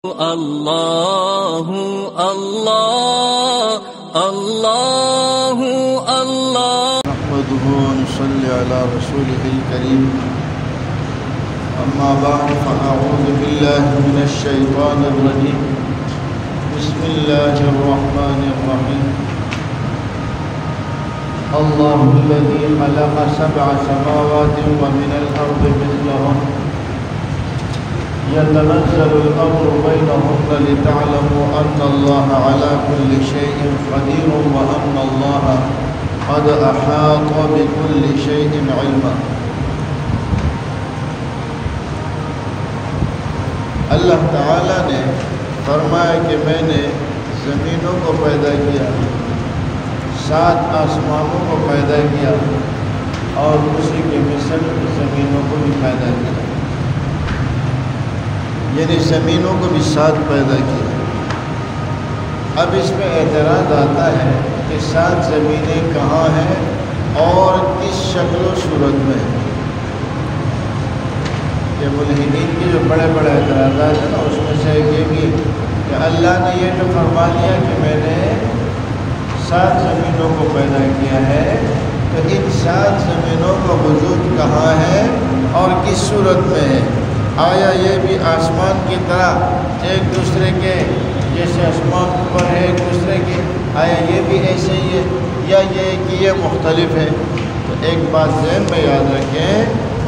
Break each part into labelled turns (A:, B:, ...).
A: اللہ اللہ اللہ اللہ
B: نحمده ونصلي على رسوله الكريم أما بعد فأعوذ بالله من الشيطان الرجيم بسم الله الرحمن الرحيم الله الذي خلق 7 سماوات ومن الأرض مثلهن يتنزل الأمر بينهن لتعلموا أن الله على كل شيء قدير وأن الله قد أحاط بكل شيء علما. اللہ تعالیٰ نے فرمایا کہ میں نے زمینوں کو پیدا کیا، 7 آسمانوں کو پیدا کیا اور اسی کے مثل زمینوں کو بھی پیدا کیا، یعنی زمینوں کو بھی 7 پیدا کیا۔ اب اس میں اعتراض آتا ہے کہ 7 زمینیں کہاں ہیں اور کس شکل و صورت میں ہیں۔ یہ ملحدین کی جو بڑے بڑے اعتراضات ہیں نا، اس میں سے یہ بھی کہ اللہ نے یہ جو فرما دیا کہ میں نے 7 زمینوں کو پیدا کیا ہے، تو ان 7 زمینوں کا وجود کہاں ہے اور کس صورت میں ہے؟ آیا یہ بھی آسمان کی طرح ایک دوسرے کے جیسے آسمان اوپر ہے ایک دوسرے کے، آیا یہ بھی ایسے ہی ہے یا یہ کہ یہ مختلف ہے؟ تو ایک بات ذہن میں یاد رکھیں،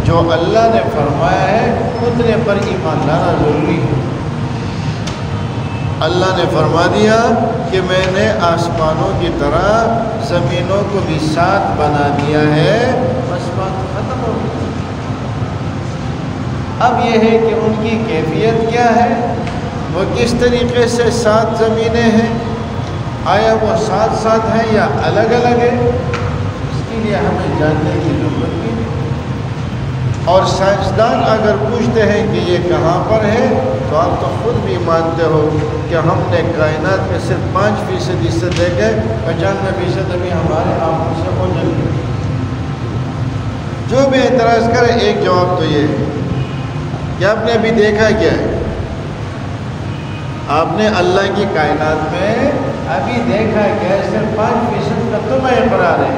B: جو اللہ نے فرمایا ہے اتنے پر ایمان لانا ضروری ہے۔ اللہ نے فرما دیا کہ میں نے آسمانوں کی طرح زمینوں کو بھی 7 بنا دیا ہے، بس بات ختم ہو گئی۔ اب یہ ہے کہ ان کی کیفیت کیا ہے، وہ کس طریقے سے 7 زمینیں ہیں، آیا وہ 7 ہیں یا الگ الگ ہے؟ اس کے لیے ہمیں جاننے کی ضرورت بھی نہیں۔ اور سائنسدان اگر پوچھتے ہیں کہ یہ کہاں پر ہے، تو آپ تو خود بھی مانتے ہو کہ ہم نے کائنات میں صرف 5% حصہ دیکھے، 95% ابھی ہمارے آنکھوں سے اوجھل ہے۔ جو بھی اعتراض کرے ایک جواب تو یہ ہے کہ آپ نے ابھی دیکھا کیا ہے؟ آپ نے اللہ کی کائنات میں ابھی دیکھا کیا ہے؟ صرف 5% کا تم اقرار ہے،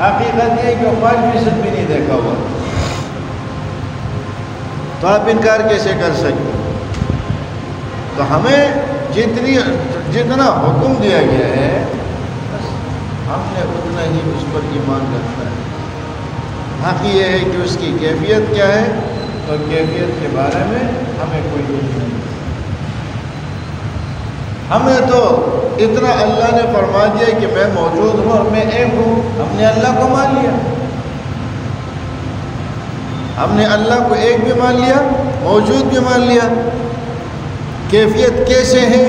B: حقیقت یہ کہ وہ 5% بھی نہیں دیکھا ہوا، تو آپ انکار کیسے کر سکتے؟ تو ہمیں جتنا حکم دیا گیا ہے بس ہم نے اتنا ہی اس پر ایمان رکھنا ہے۔ باقی یہ ہے کہ اس کی کیفیت کیا ہے، تو کیفیت کے بارے میں ہمیں کوئی علم نہیں۔ ہمیں تو اتنا اللہ نے فرما دیا کہ میں موجود ہوں اور میں ایک ہوں، ہم نے اللہ کو مان لیا، ہم نے اللہ کو ایک بھی مان لیا، موجود بھی مان لیا۔ کیفیت کیسے ہے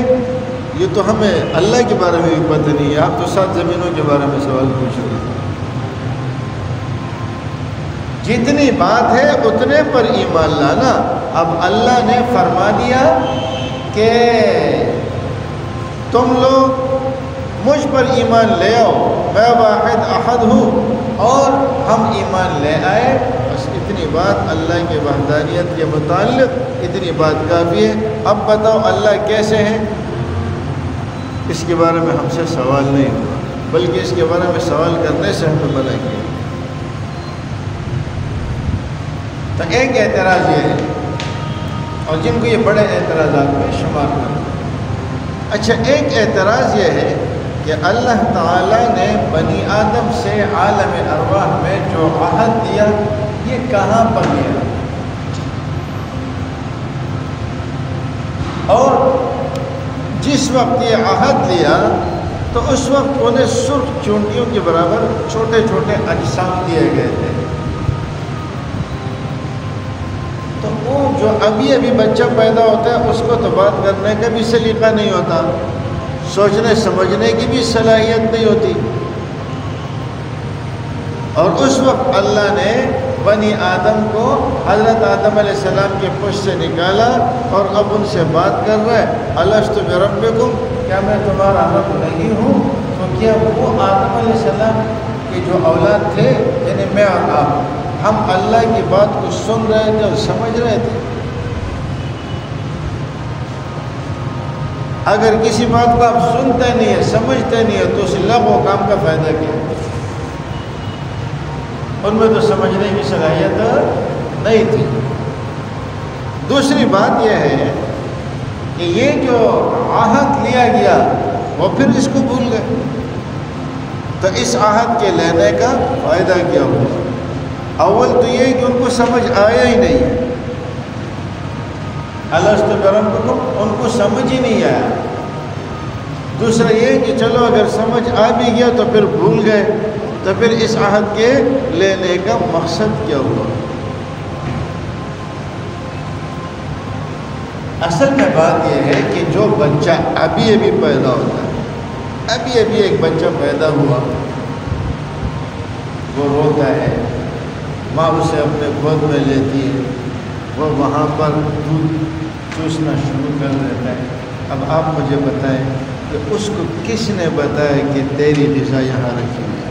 B: یہ تو ہمیں اللہ کے بارے میں بھی پتہ نہیں ہے۔ آپ تو 7 زمینوں کے بارے میں سوال پوچھ رہے ہیں۔ جتنی بات ہے اتنے پر ایمان لانا۔ اب اللہ نے فرما دیا کہ تم لوگ مجھ پر ایمان لے آؤ، میں واحد احد ہوں، اور ہم ایمان لے آئے، بس اتنی بات اللہ کے وحدانیت کے متعلق اتنی بات کافی ہے۔ اب بتاؤ اللہ کیسے ہیں، اس کے بارے میں ہم سے سوال نہیں ہوا، بلکہ اس کے بارے میں سوال کرنے سے ہمیں منع کیا۔ تو ایک اعتراض یہ ہے، اور جن کو یہ بڑے اعتراضات میں شمار کرنا۔ اچھا، ایک اعتراض یہ ہے کہ اللہ تعالیٰ نے بنی آدم سے عالم ارواح میں جو عہد دیا، یہ کہاں پر لیا؟ اور جس وقت یہ عہد لیا تو اس وقت انہیں سرخ چونٹیوں کے برابر چھوٹے چھوٹے اجسام دیے گئے تھے۔ تو وہ جو ابھی بچہ پیدا ہوتا ہے اس کو تو بات کرنے کا بھی سلیقہ نہیں ہوتا، سوچنے سمجھنے کی بھی صلاحیت نہیں ہوتی، اور اس وقت اللہ نے بنی آدم کو حضرت آدم علیہ السلام کے پشت سے نکالا اور اب ان سے بات کر رہا ہے، الست بربکم، کیا میں تمہارا رب نہیں ہوں؟ تو کیا وہ آدم علیہ السلام کے جو اولاد تھے، یعنی میں اور آپ، ہم اللہ کی بات کو سن رہے تھے اور سمجھ رہے تھے؟ اگر کسی بات کو آپ سنتے نہیں ہے، سمجھتے نہیں ہے، تو اس لغو کام کا فائدہ کیا ہے؟ ان میں تو سمجھنے کی صلاحیت نہیں تھی۔ دوسری بات یہ ہے کہ یہ جو عہد لیا گیا وہ پھر اس کو بھول گئے، تو اس عہد کے لینے کا فائدہ کیا ہوا؟ اول تو یہ کہ ان کو سمجھ آیا ہی نہیں ہے، الست بربکم ان کو سمجھ ہی نہیں آیا۔ دوسرا یہ کہ چلو اگر سمجھ آ بھی گیا تو پھر بھول گئے، تو پھر اس عہد کے لینے کا مقصد کیا ہوا؟ اصل میں بات یہ ہے کہ جو بچہ ابھی پیدا ہوتا ہے، ابھی ایک بچہ پیدا ہوا، وہ روتا ہے، ماں اسے اپنے گود میں لیتی ہے، وہ وہاں پر دودھ چوسنا شروع کر دیتا ہے۔ اب آپ مجھے بتائیں کہ اس کو کس نے بتایا کہ تیری غذا یہاں رکھی ہوئی ہے؟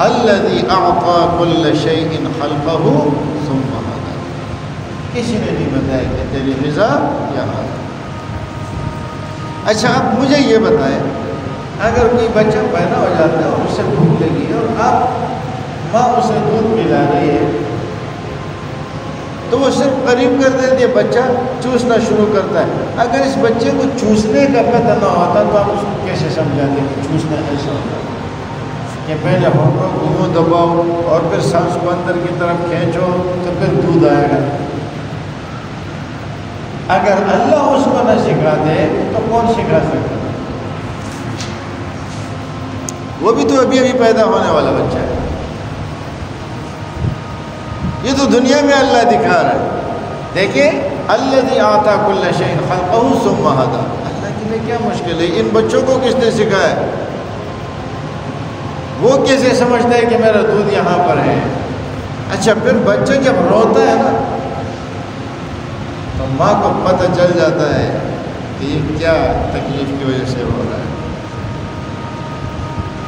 B: الذی اعطى كل شيء خلقه ثم هدى، کسی نے نہیں بتایا کہ تیری غذا یہاں ہے۔ اچھا اب مجھے یہ بتائیں، اگر کوئی بچہ پیدا ہو جاتا ہے اور اسے بھوک لگی ہے اور آپ ماں اسے دودھ پلا رہی ہے، تو وہ صرف قریب کر دیتی ہے، بچہ چوسنا شروع کرتا ہے۔ اگر اس بچے کو چوسنے کا پتہ نہ ہوتا تو آپ اس کو کیسے سمجھاتے کہ چوسنا ایسا ہوتا ہے کہ پہلے ہونٹوں کو یوں دباؤ اور پھر سانس کو اندر کی طرف کھینچو تو پھر دودھ آئے گا؟ اگر اللہ اس کو نہ سکھا دے تو کون سکھا سکتا؟ وہ بھی تو ابھی پیدا ہونے والا بچہ ہے۔ یہ تو دنیا میں اللہ دکھا رہا ہے۔ دیکھیں الذی اعطى كل شيء خلقه ثم هدى، اللہ کے لیے کیا مشکل ہے؟ ان بچوں کو کس نے سکھایا؟ وہ کیسے سمجھتا ہے کہ میرا دودھ یہاں پر ہے؟ اچھا پھر بچہ جب روتا ہے نا تو ماں کو پتہ چل جاتا ہے کہ یہ کیا تکلیف کی وجہ سے ہو رہا ہے۔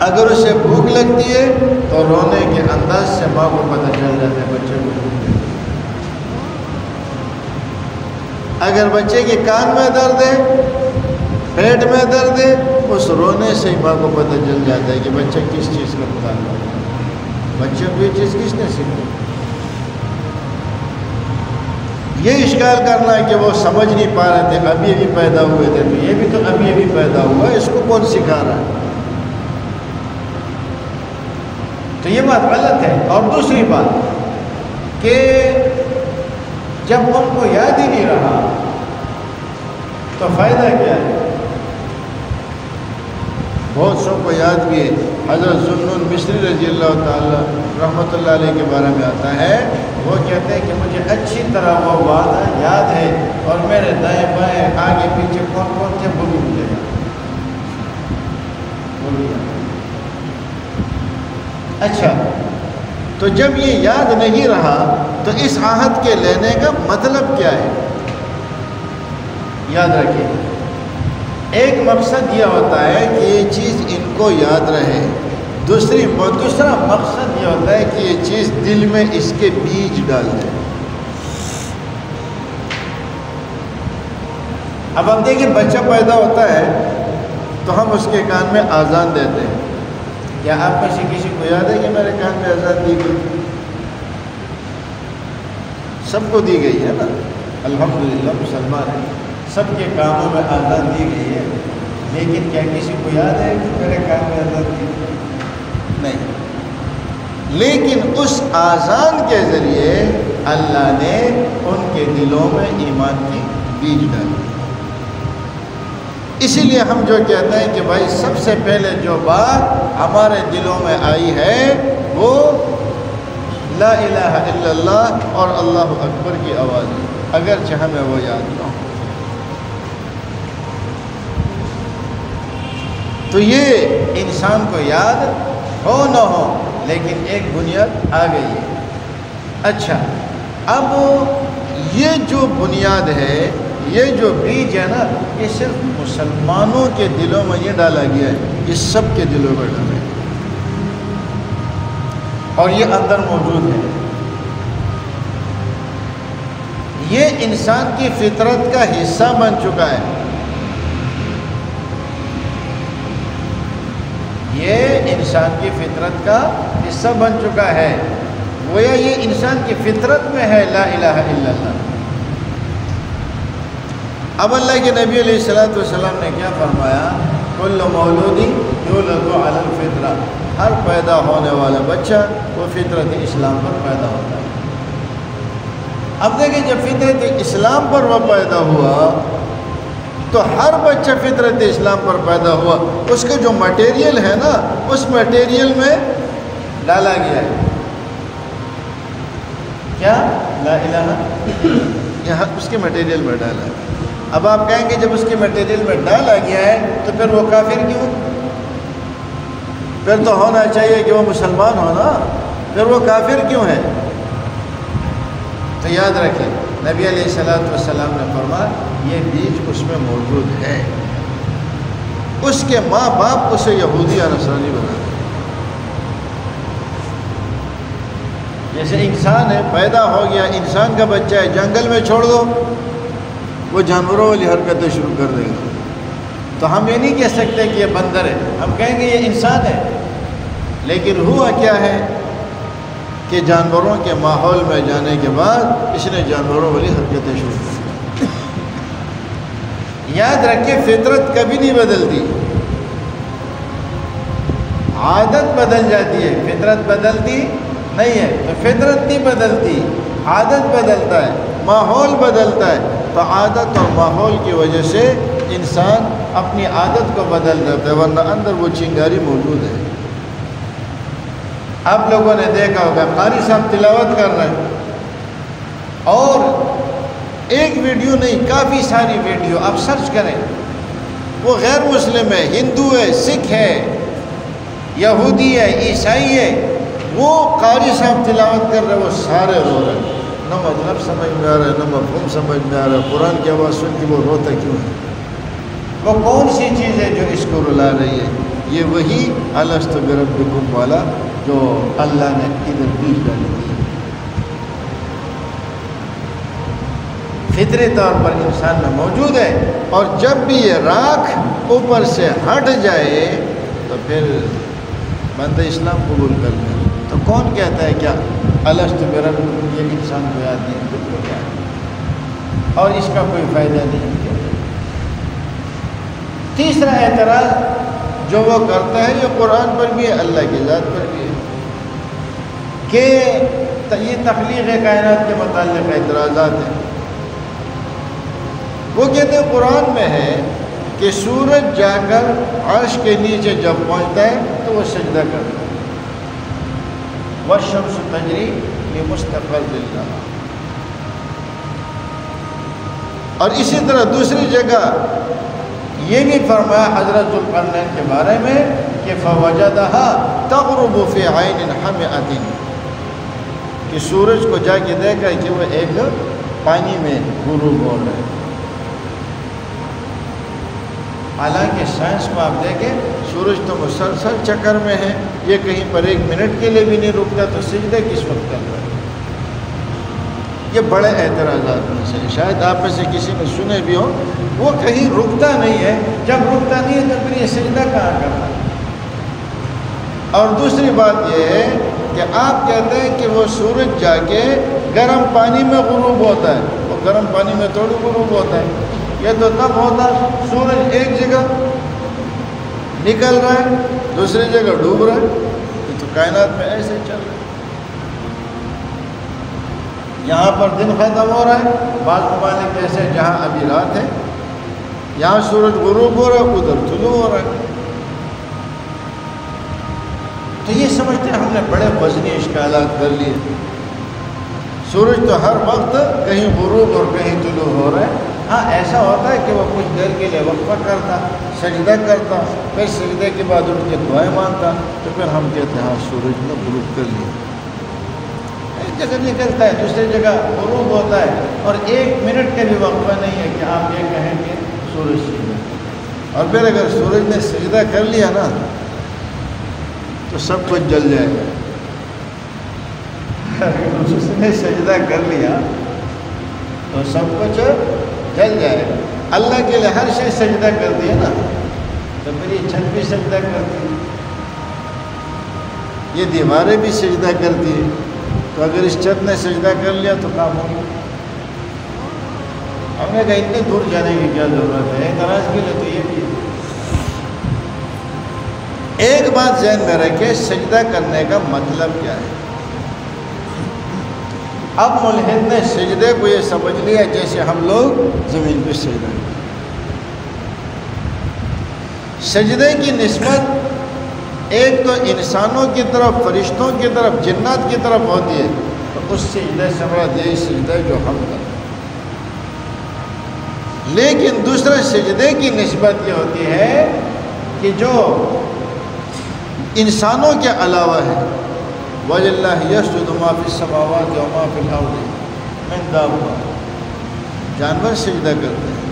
B: اگر اسے بھوک لگتی ہے تو رونے کے انداز سے ماں کو پتہ چل جاتا ہے بچے کو بھوک لگتی ہے۔ اگر بچے کے کان میں درد ہے، پیٹ میں درد ہے، اس رونے سے ہی ماں کو پتہ چل جاتا ہے کہ بچہ کس چیز کا مطالبہ ہے۔ بچے کو یہ چیز کس نے سکھائی؟ یہ اشکال کرنا ہے کہ وہ سمجھ نہیں پا رہے تھے، ابھی پیدا ہوئے تھے، تو یہ بھی تو ابھی پیدا ہوا ہے، اس کو کون سکھا رہا ہے؟ تو یہ بات غلط ہے۔ اور دوسری بات کہ جب ان کو یاد ہی نہیں رہا تو فائدہ کیا ہے؟ بہت سو کو یاد بھی ہے، حضرت ذوالنون مصری رضی اللہ تعالی رحمۃ اللہ علیہ کے بارے میں آتا ہے، وہ کہتے ہیں کہ مجھے اچھی طرح وہ وعدہ یاد ہے اور میرے دائیں بائیں آگے پیچھے کون کون تھے وہ بھی مجھے یاد۔ اچھا تو جب یہ یاد نہیں رہا تو اس عہد کے لینے کا مطلب کیا ہے؟ یاد رکھیں، ایک مقصد یہ ہوتا ہے کہ یہ چیز ان کو یاد رہے، دوسرا مقصد یہ ہوتا ہے کہ یہ چیز دل میں اس کے بیج ڈال دے۔ اب ہم دیکھیں بچہ پیدا ہوتا ہے تو ہم اس کے کان میں اذان دیتے ہیں۔ کیا آپ میں سے کسی کو یاد ہے کہ میرے کان میں اذان دی گئی؟ سب کو دی گئی ہے نا، الحمدللہ مسلمان ہے، سب کے کانوں میں اذان دی گئی ہے، لیکن کیا کسی کو یاد ہے کہ میرے کان میں اذان دی گئی؟ نہیں، لیکن اس اذان کے ذریعے اللہ نے ان کے دلوں میں ایمان کی بیج ڈالی۔ اسی لیے ہم جو کہتے ہیں کہ بھائی سب سے پہلے جو بات ہمارے دلوں میں آئی ہے وہ لا الہ الا اللہ اور اللہ اکبر کی آواز ہے، اگرچہ ہمیں وہ یاد نہ ہو۔ تو یہ انسان کو یاد ہو نہ ہو لیکن ایک بنیاد آ گئی ہے۔ اچھا اب یہ جو بنیاد ہے، یہ جو بیج ہے نا، یہ صرف مسلمانوں کے دلوں میں یہ ڈالا گیا ہے، یہ سب کے دلوں میں ڈالا ہے اور یہ اندر موجود ہے۔ یہ انسان کی فطرت کا حصہ بن چکا ہے. یہ انسان کی فطرت کا حصہ بن چکا ہے. گویا یہ انسان کی فطرت میں ہے لا الہ الا اللہ. اب اللہ کے نبی علیہ السلام نے کیا فرمایا؟ کل مولود یولد علی الفطرہ، ہر پیدا ہونے والا بچہ وہ فطرت اسلام پر پیدا ہوتا ہے. اب دیکھیں جب فطرت اسلام پر وہ پیدا ہوا تو ہر بچہ فطرت اسلام پر پیدا ہوا، اس کا جو مٹیریل ہے نا اس مٹیریل میں ڈالا گیا ہے کیا؟ لا الہ، یہاں اس کے مٹیریل میں ڈالا ہے. اب آپ کہیں گے جب اس کے مٹیریل میں ڈالا گیا ہے تو پھر وہ کافر کیوں؟ پھر تو ہونا چاہیے کہ وہ مسلمان ہونا، پھر وہ کافر کیوں ہے؟ تو یاد رکھیں نبی علیہ السلام نے فرمایا یہ بیج اس میں موجود ہے. اس کے ماں باپ اسے یہودی یا نصرانی بنا دیں. جیسے انسان ہے، پیدا ہو گیا، انسان کا بچہ ہے، جنگل میں چھوڑ دو وہ جانوروں والی حرکتیں شروع کر دے گا. تو ہم یہ نہیں کہہ سکتے کہ یہ بندر ہے، ہم کہیں گے یہ انسان ہے. لیکن ہوا کیا ہے کہ جانوروں کے ماحول میں جانے کے بعد اس نے جانوروں والی حرکتیں شروع کر دی. یاد رکھیں فطرت کبھی نہیں بدلتی، عادت بدل جاتی ہے، فطرت بدلتی نہیں ہے. تو فطرت نہیں بدلتی، عادت بدلتا ہے، ماحول بدلتا ہے. تو عادت اور ماحول کی وجہ سے انسان اپنی عادت کو بدل دیتا ہے، ورنہ اندر وہ چنگاری موجود ہے. آپ لوگوں نے دیکھا ہوگا قاری صاحب تلاوت کر رہے ہیں اور ایک ویڈیو نہیں کافی ساری ویڈیو آپ سرچ کریں، وہ غیر مسلم ہے، ہندو ہے، سکھ ہے، یہودی ہے، عیسائی ہے، وہ قاری صاحب تلاوت کر رہے ہیں، وہ سارے رو رہے ہیں. نہ مطلب سمجھ میں آ رہا ہے، نہ مفہوم سمجھ میں آ رہا ہے. قرآن کی آواز سن کے وہ روتا کیوں ہے؟ وہ کون سی چیز ہے جو اس کو رلا رہی ہے؟ یہ وہی الست بربکم والا جو اللہ نے ادھر بیچ ڈالی تھی. فطری طور پر انسان میں موجود ہے، اور جب بھی یہ راکھ اوپر سے ہٹ جائے تو پھر بندہ اسلام قبول کر لے. تو کون کہتا ہے کیا الست بربکم یہ انسان کو یاد نہیں، خود کو یاد نہیں، اور اس کا کوئی فائدہ نہیں کیا. تیسرا اعتراض جو وہ کرتا ہے یہ قرآن پر بھی ہے، اللہ کی ذات پر بھی ہے، کہ یہ تخلیق کائنات کے متعلق اعتراضات ہیں. وہ کہتے ہیں قرآن میں ہے کہ سورج جا کر عرش کے نیچے جب پہنچتا ہے تو وہ سجدہ کرتا ہے. والشمس تجری لمستقر لها. اور اسی طرح دوسری جگہ یہ بھی فرمایا حضرت ذوالقرنین کے بارے میں کہ فوجدها تغرب في عین حمئۃ، کہ سورج کو جا کے دیکھا کہ وہ ایک پانی میں غروب ہو رہا ہے. حالانکہ سائنس کو آپ دیکھیں سورج تو مسلسل چکر میں ہے، یہ کہیں پر ایک منٹ کے لیے بھی نہیں رکتا، تو سجدے کس وقت کر رہا ہے؟ یہ بڑے اعتراضات میں سے شاید آپ میں سے کسی نے سنے بھی ہوں. وہ کہیں رکتا نہیں ہے، جب رکتا نہیں ہے تو پھر یہ سجدہ کہاں کرنا ہے؟ اور دوسری بات یہ ہے کہ آپ کہتے ہیں کہ وہ سورج جا کے گرم پانی میں غروب ہوتا ہے. وہ گرم پانی میں تھوڑی غروب ہوتا ہے، یہ تو تب ہوتا سورج ایک جگہ نکل رہا ہے دوسری جگہ ڈوب رہا ہے. یہ تو کائنات میں ایسے چل رہا ہے. یہاں پر دن ختم ہو رہا ہے، بعض ممالک جیسے جہاں ابھی رات ہے یہاں سورج غروب ہو رہا ہے، ادھر طلوع ہو رہا ہے. تو یہ سمجھتے ہیں ہم نے بڑے وزنی اشکالات کر لیے. سورج تو ہر وقت کہیں غروب اور کہیں طلوع ہو رہا ہے. ہاں ایسا ہوتا ہے کہ وہ کچھ دیر کے لیے وقفہ کرتا، سجدہ کرتا، پھر سجدے کے بعد اٹھ کے دعائیں مانگتا، تو پھر ہم کہتے ہیں ہاں سورج نے غروب کر لیا. ایک جگہ نکلتا ہے دوسری جگہ غروب ہوتا ہے، اور ایک منٹ کا بھی وقفہ نہیں ہے کہ آپ یہ کہیں کہ سورج سجدہ. اور پھر اگر سورج نے سجدہ کر لیا نا تو سب کچھ جل جائے گا. اگر اس نے سجدہ کر لیا تو سب کچھ جل جائے گا۔ اللہ کے لیے ہر شے سجدہ کرتی ہے نا، تو پھر یہ چھت بھی سجدہ کرتی ہے، یہ دیواریں بھی سجدہ کرتی ہے، تو اگر اس چھت نے سجدہ کر لیا تو کام ہو گیا۔ ہم نے کہا اتنے دور جانے کی کیا ضرورت ہے، اعتراض کے لیے تو یہ بھی ہے۔ ایک بات ذہن میں رکھے، سجدہ کرنے کا مطلب کیا ہے۔ اب ملحد نے سجدے کو یہ سمجھ لیا جیسے ہم لوگ زمین پہ سجدہ کرتے۔ سجدے کی نسبت ایک تو انسانوں کی طرف، فرشتوں کی طرف، جنات کی طرف ہوتی ہے، تو اس سجدے سے مراد یہی سجدہ جو ہم کرتے ہیں۔ لیکن دوسرے سجدے کی نسبت یہ ہوتی ہے کہ جو انسانوں کے علاوہ ہے، وَلِلَّهِ يَسْجُدُ مَا فِي السَّمَاوَاتِ وَمَا فِي الْأَرْضِ مِن دَابَّةٍ، جانور سجدہ کرتے ہیں۔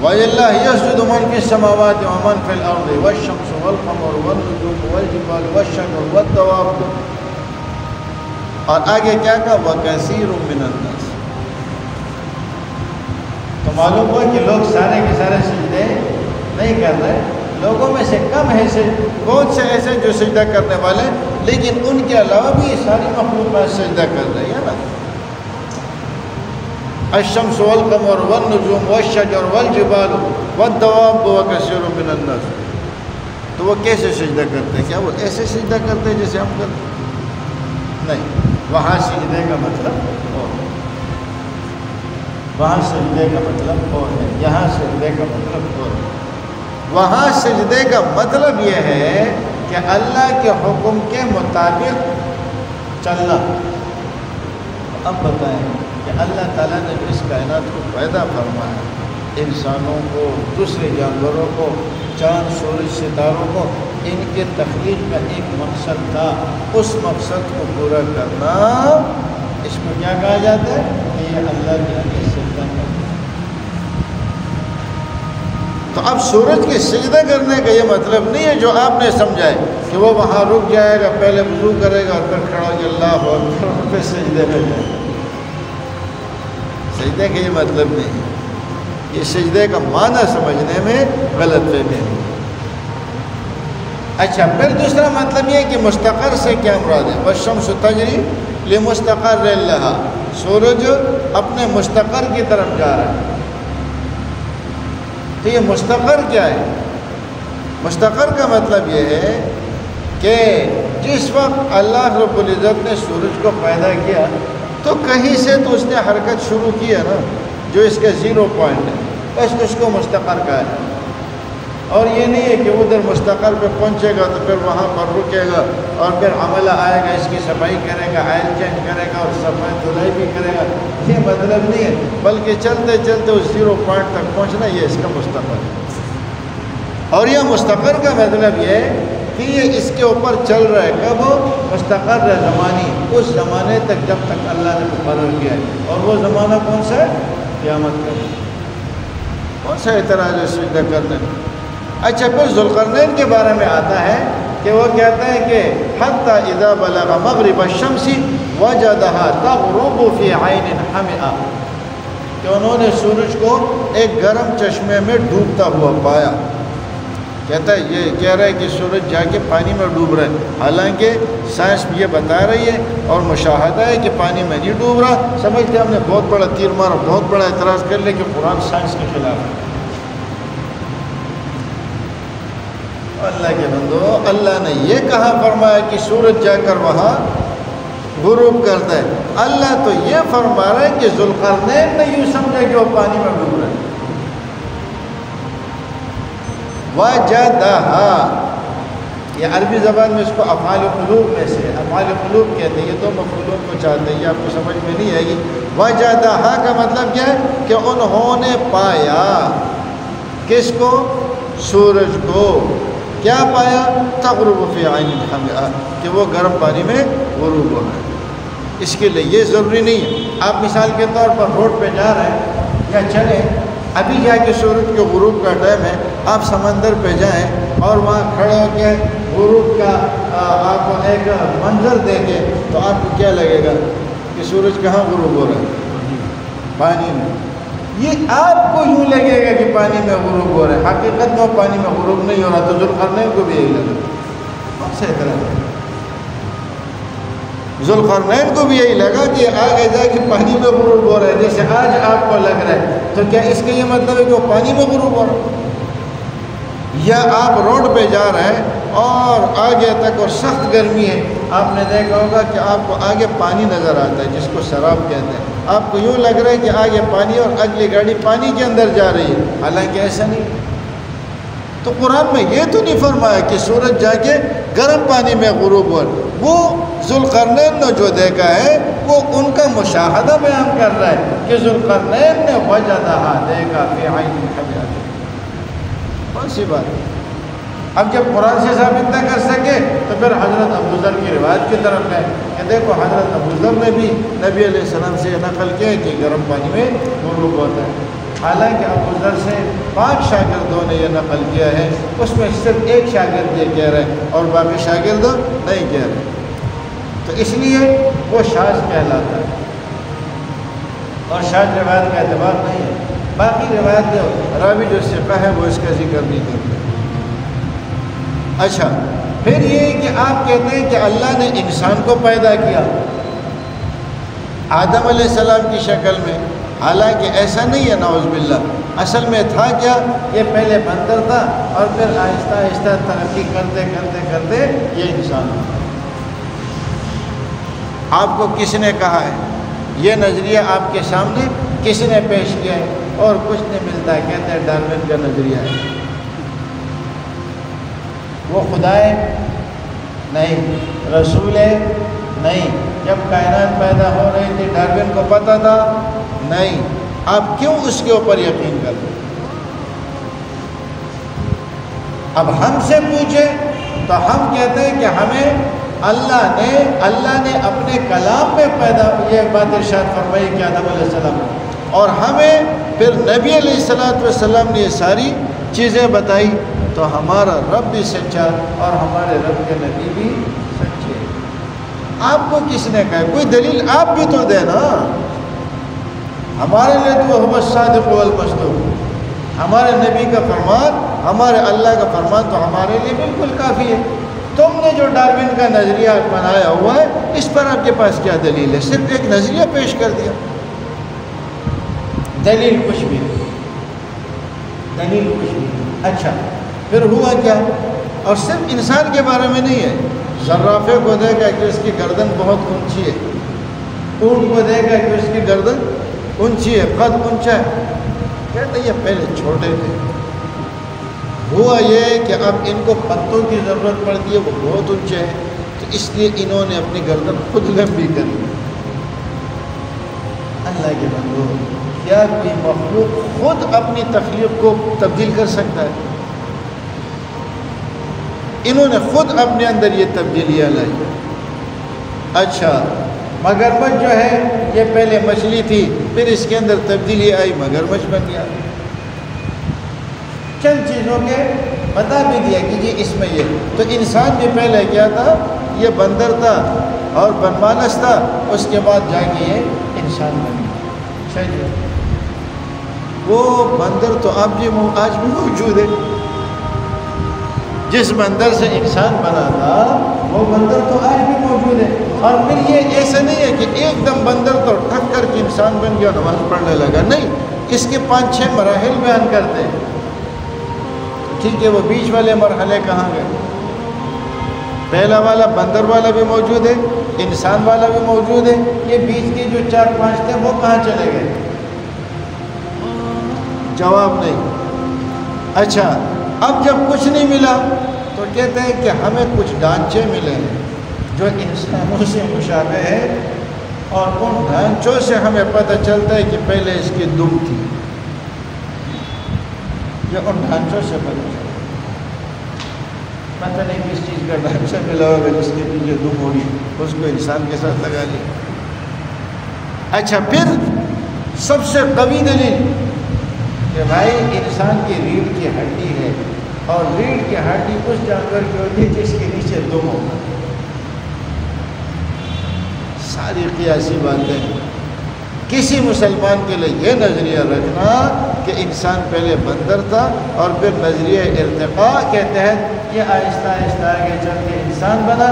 B: وَلِلَّهِ يَسْجُدُ مَن فِي السَّمَاوَاتِ وَمَن فِي الْأَرْضِ وَالشَّمْسُ وَالْقَمَرُ وَالنُّجُومُ وَالْجِبَالُ وَالشَّجَرُ وَالدَّوَابُ، اور آگے کیا کہا، وَكَثِيرٌ مِّنَ النَّاسِ۔ تو معلوم ہوا کہ لوگ سارے کے سارے سجدے نہیں کر رہے، لوگوں میں سے کم ہے سے بہت سے ایسے جو سجدہ کرنے والے، لیکن ان کے علاوہ بھی یہ ساری مخلوقات سجدہ کر رہی ہے نا۔ الشمس والقمر والنجوم والشجر والجبال والدواب وكثير من الناس، تو وہ کیسے سجدہ کرتے ہیں؟ کیا وہ ایسے سجدہ کرتے ہیں جیسے ہم کرتے ہیں؟ نہیں، وہاں سجدے کا مطلب اور ہے، وہاں سجدے کا مطلب اور ہے، یہاں سجدے کا مطلب اور ہے۔ وہاں سجدے کا مطلب یہ ہے کہ اللہ کے حکم کے مطابق چلنا۔ اب بتائیں کہ اللہ تعالیٰ نے اس کائنات کو پیدا فرمایا، انسانوں کو، دوسرے جانوروں کو، چاند، سورج، ستاروں کو، ان کے تخلیق کا ایک مقصد تھا، اس مقصد کو پورا کرنا، اس کو کیا کہا جاتا ہے کہ یہ اللہ کے آگے سجدہ کرنا۔ تو اب سورج کے سجدہ کرنے کا یہ مطلب نہیں ہے جو آپ نے سمجھا ہے کہ وہ وہاں رک جائے گا، پہلے وضو کرے گا اور پھر کھڑا ہو کے اللہ اکبر پھر سجدے میں جائے گا۔ سجدے کا یہ مطلب نہیں ہے، یہ سجدے کا معنی سمجھنے میں غلط فہمی ہے۔ اچھا، پھر دوسرا مطلب یہ ہے کہ مستقر سے کیا مراد ہے؟ والشمس تجری لمستقر لہا، سورج اپنے مستقر کی طرف جا رہا ہے۔ تو یہ مستقر کیا ہے؟ مستقر کا مطلب یہ ہے کہ جس وقت اللہ رب العزت نے سورج کو پیدا کیا تو کہیں سے تو اس نے حرکت شروع کی ہے نا، جو اس کا 0 پوائنٹ ہے، بس اس کو مستقر کہا ہے۔ اور یہ نہیں ہے کہ ادھر مستقر پہ پہنچے گا تو پھر وہاں پر رکے گا اور پھر عملہ آئے گا، اس کی صفائی کرے گا، آئل چینج کرے گا اور صفائی دھلائی بھی کرے گا، یہ مطلب نہیں ہے، بلکہ چلتے چلتے اس 0 پوائنٹ تک پہنچنا، یہ اس کا مستقر ہے۔ اور یہ مستقر کا مطلب یہ ہے کہ یہ اس کے اوپر چل رہا ہے، کب مستقر ہے زمانی، اس زمانے تک جب تک اللہ نے مقرر کیا ہے۔ اور وہ زمانہ کون سا ہے؟ قیامت کا۔ کون سا اعتراض ہے سجدہ کرنے میں؟ اچھا، پھر ذوالقرنین کے بارے میں آتا ہے کہ وہ کہتا ہے کہ حتی اذا بلغ مغرب الشمس وجدها تغرب فی عین حمئہ، کہ انہوں نے سورج کو ایک گرم چشمے میں ڈوبتا ہوا پایا۔ کہتا ہے، یہ کہہ رہا ہے کہ سورج جا کے پانی میں ڈوب رہا ہے، حالانکہ سائنس یہ بتا رہی ہے اور مشاہدہ ہے کہ پانی میں نہیں ڈوب رہا۔ سمجھتے ہم نے بہت بڑا تیر مارا، بہت بڑا اعتراض کر لیا کہ قرآن سائنس کے خلاف ہے۔ اللہ کے بندو، اللہ نے یہ کہا فرمایا کہ سورج جا کر وہاں غروب کرتا ہے، اللہ تو یہ فرما رہا ہے کہ ذوالقرنین نے یوں سمجھا کہ وہ پانی میں ڈوب رہا ہے۔ وَجَدَهَا، یہ عربی زبان میں اس کو افعال قلوب میں سے، افعال قلوب کہتے ہیں، یہ تو مفعولوں کو چاہتے ہیں، یہ آپ کو سمجھ میں نہیں آئے گی۔ وَجَدَهَا کا مطلب کیا ہے کہ انہوں نے پایا، کس کو؟ سورج کو۔ کیا پایا؟ تغرب فی عین حمئہ، کہ وہ گرم پانی میں غروب ہو رہا ہے۔ اس کے لیے یہ ضروری نہیں ہے، آپ مثال کے طور پر روڈ پہ جا رہے ہیں یا چلیں، ابھی جا کے سورج کے غروب کا ٹائم ہے، آپ سمندر پہ جائیں اور وہاں کھڑے ہو کے غروب کا آپ ایک منظر دیکھیں تو آپ کو کیا لگے گا کہ سورج کہاں غروب ہو رہا ہے؟ پانی میں. یہ آپ کو یوں لگے گا کہ پانی میں غروب ہو رہا ہے، حقیقت میں وہ پانی میں غروب نہیں ہو رہا. تو ذوالقرنین کو بھی یہی لگا. کون سے طرح ذوالقرنین کو بھی یہی لگا کہ آگے جا کے پانی میں غروب ہو رہا ہے، جیسے آج آپ کو لگ رہا ہے. تو کیا اس کا یہ مطلب ہے کہ وہ پانی میں غروب ہو رہا ہے؟ یا آپ روڈ پہ جا رہے ہیں اور آگے تک اور سخت گرمی ہے، آپ نے دیکھا ہوگا کہ آپ کو آگے پانی نظر آتا ہے جس کو سراب کہتے ہیں. آپ کو یوں لگ رہا ہے کہ آگے پانی اور اگلی گاڑی پانی کے اندر جا رہی ہے، حالانکہ ایسا نہیں. تو قرآن میں یہ تو نہیں فرمایا کہ سورج جا کے گرم پانی میں غروب ہو. وہ ذوالقرنین نے جو دیکھا ہے وہ ان کا مشاہدہ بیان کر رہا ہے کہ ذوالقرنین نے وجدہا، دیکھا فی عین حمیہ. کون سی بات ہے؟ اب جب قرآن سے ثابت نہ کر سکے تو پھر حضرت ابوذر کی روایت کی طرف گئے کہ دیکھو حضرت ابوذر نے بھی نبی علیہ السلام سے نقل کیا کہ گرم پانی میں غروب ہوتا ہے. حالانکہ ابوذر سے 5 شاگردوں نے یہ نقل کیا ہے، اس میں صرف ایک شاگرد یہ کہہ رہے ہیں اور باقی شاگرد نہیں کہہ رہے. تو اس لیے وہ شاذ کہلاتا ہے اور شاذ روایت کا اعتبار نہیں ہے. باقی روایت جو راوی جو ثقہ ہے وہ اس کا ذکر نہیں کرتے. اچھا، پھر یہ کہ آپ کہتے ہیں کہ اللہ نے انسان کو پیدا کیا آدم علیہ السلام کی شکل میں، حالانکہ ایسا نہیں ہے نعوذ باللہ. اصل میں تھا کیا، یہ پہلے بندر تھا اور پھر آہستہ آہستہ ترقی کرتے کرتے کرتے یہ انسان ہوا. آپ کو کس نے کہا ہے؟ یہ نظریہ آپ کے سامنے کس نے پیش کیا ہے؟ اور کچھ نہیں ملتا ہے، کہتے ہیں ڈارون کا نظریہ ہے. وہ خدا ہے؟ نہیں. رسول ہے؟ نہیں. جب کائنات پیدا ہو رہی تھی ڈارون کو پتہ تھا؟ نہیں. آپ کیوں اس کے اوپر یقین کرتے؟ اب ہم سے پوچھیں تو ہم کہتے ہیں کہ ہمیں اللہ نے اپنے کلام میں پیدا یہ بات ارشاد فرمائی کہ آدم علیہ السلام، اور ہمیں پھر نبی علیہ السلام نے یہ ساری چیزیں بتائی. تو ہمارا رب بھی سچا اور ہمارے رب کے نبی بھی سچے. آپ کو کس نے کہا؟ کوئی دلیل آپ بھی تو دے نا. ہمارے لیے تو وہ الصادق والمصدوق، ہمارے نبی کا فرمان، ہمارے اللہ کا فرمان تو ہمارے لیے بالکل کافی ہے. تم نے جو ڈارون کا نظریہ بنایا ہوا ہے اس پر آپ کے پاس کیا دلیل ہے؟ صرف ایک نظریہ پیش کر دیا، دلیل کچھ بھی نہیں. دلیل کچھ بھی نہیں. اچھا، پھر ہوا کیا؟ اور صرف انسان کے بارے میں نہیں ہے. زرافے کو دیکھا کہ اس کی گردن بہت اونچی ہے، اونٹ کو دیکھا کہ اس کی گردن اونچی ہے، قد اونچا ہے. کہتے یہ پہلے چھوٹے تھے. ہوا یہ کہ اب ان کو پتوں کی ضرورت پڑتی ہے، وہ بہت اونچے ہیں، تو اس لیے انہوں نے اپنی گردن خود لمبی کر لی. اللہ کے بندو، کیا کوئی مخلوق خود اپنی تخلیق کو تبدیل کر سکتا ہے؟ انہوں نے خود اپنے اندر یہ تبدیلیاں لائی. اچھا، مگرمچھ جو ہے یہ پہلے مچھلی تھی، پھر اس کے اندر تبدیلی آئی، مگرمچھ بن گیا. چند چیزوں کے بتا بھی دیا کہ جی اس میں یہ. تو انسان بھی پہلے کیا تھا؟ یہ بندر تھا اور بنمانس تھا، اس کے بعد جا کے یہ انسان بن گیا. چلیے، وہ بندر تو آج بھی موجود ہے. جس بندر سے انسان بنا تھا وہ بندر تو آج بھی موجود ہے. اور پھر یہ ایسا نہیں ہے کہ ایک دم بندر تو ٹھک کر کے انسان بن گیا، نماز پڑھنے لگا. نہیں، اس کے 5-6 مراحل بیان کرتے ہیں. ٹھیک ہے، وہ بیچ والے مرحلے کہاں گئے؟ پہلا والا بندر والا بھی موجود ہے، انسان والا بھی موجود ہے. یہ بیچ کے جو 4-5 تھے وہ کہاں چلے گئے؟ جواب نہیں. اچھا، اب جب کچھ نہیں ملا تو کہتے ہیں کہ ہمیں کچھ ڈھانچے ملے ہیں جو انسانوں سے مشابہ ہے، اور ان ڈھانچوں سے ہمیں پتہ چلتا ہے کہ پہلے اس کی دم تھی. یہ ان ڈھانچوں سے پتہ نہیں کس چیز کا ڈھانچہ ملا ہوگا جس کے پیچھے دم ہوگی، اس کو انسان کے ساتھ لگا لیا. اچھا، پھر سب سے قوی دلیل کہ بھائی انسان کی ریڑھ کی ہڈی ہے، اور ریڑھ کی ہڈی اس جانور کی ہوتی ہے جس کے نیچے دم ہوگا. ساری قیاسی باتیں کسی مسلمان کے لیے یہ نظریہ رکھنا کہ انسان پہلے بندر تھا اور پھر نظریہ ارتقاء کے تحت یہ آہستہ آہستہ آگے چل کے انسان بنا،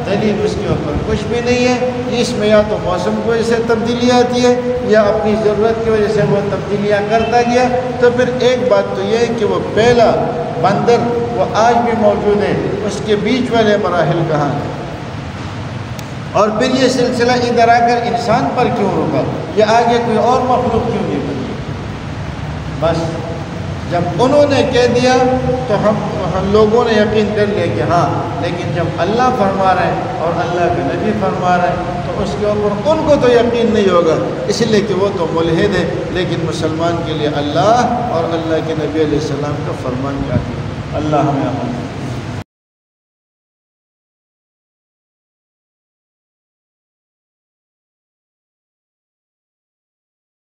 B: دلیل اس کے اوپر کچھ بھی نہیں ہے۔ اس میں یا تو موسم کی وجہ سے تبدیلی آتی ہے یا اپنی ضرورت کی وجہ سے وہ تبدیلیاں کرتا گیا۔ تو پھر ایک بات تو یہ ہے کہ وہ پہلا بندر وہ آج بھی موجود ہے، اس کے بیچ والے مراحل کہاں ہیں؟ اور پھر یہ سلسلہ ادھر آ کر انسان پر کیوں رکا؟ یہ آگے کوئی اور مخلوق کیوں نہیں بنی؟ بس جب انہوں نے کہہ دیا تو ہم لوگوں نے یقین کر لیا کہ ہاں، لیکن جب اللہ فرما رہے ہیں اور اللہ کے نبی فرما رہے ہیں تو اس کے اوپر ان کو تو یقین نہیں ہوگا، اس لیے کہ وہ تو ملحد ہے۔ لیکن مسلمان کے لیے اللہ اور اللہ کے نبی علیہ السلام کا فرمان کافی ہے۔ اللہ ہمیں عمل